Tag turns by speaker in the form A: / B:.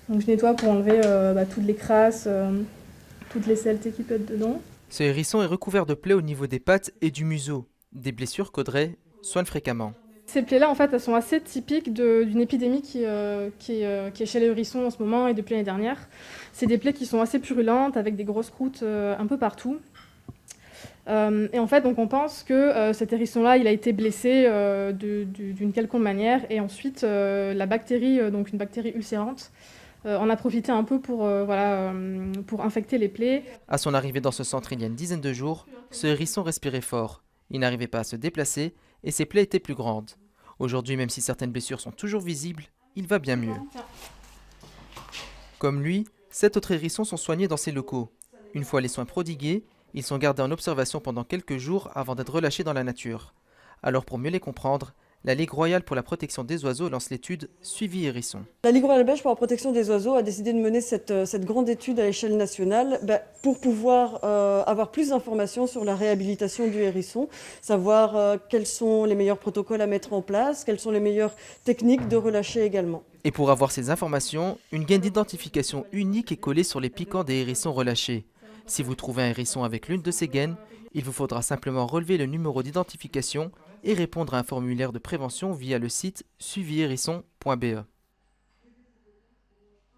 A: Donc je nettoie pour enlever toutes les crasses, toutes les saletés qui peuvent être dedans.
B: Ce hérisson est recouvert de plaies au niveau des pattes et du museau, des blessures qu'Audrey soigne fréquemment.
A: Ces plaies-là, en fait, elles sont assez typiques d'une épidémie qui est chez les hérissons en ce moment et depuis l'année dernière. C'est des plaies qui sont assez purulentes, avec des grosses croûtes un peu partout. Et en fait, donc, on pense que cet hérisson-là, il a été blessé d'une quelconque manière. Et ensuite, la bactérie, donc une bactérie ulcérante, en a profité un peu pour infecter les plaies.
B: À son arrivée dans ce centre il y a une dizaine de jours, ce hérisson respirait fort. Il n'arrivait pas à se déplacer et ses plaies étaient plus grandes. Aujourd'hui, même si certaines blessures sont toujours visibles, il va bien mieux. Comme lui, 7 autres hérissons sont soignés dans ces locaux. Une fois les soins prodigués, ils sont gardés en observation pendant quelques jours avant d'être relâchés dans la nature. Alors pour mieux les comprendre, la Ligue royale pour la protection des oiseaux lance l'étude Suivi hérisson.
C: La Ligue royale belge pour la protection des oiseaux a décidé de mener cette grande étude à l'échelle nationale pour pouvoir avoir plus d'informations sur la réhabilitation du hérisson, savoir quels sont les meilleurs protocoles à mettre en place, quelles sont les meilleures techniques de relâcher également.
B: Et pour avoir ces informations, une gaine d'identification unique est collée sur les piquants des hérissons relâchés. Si vous trouvez un hérisson avec l'une de ces gaines, il vous faudra simplement relever le numéro d'identification et répondre à un formulaire de prévention via le site suivihérisson.be.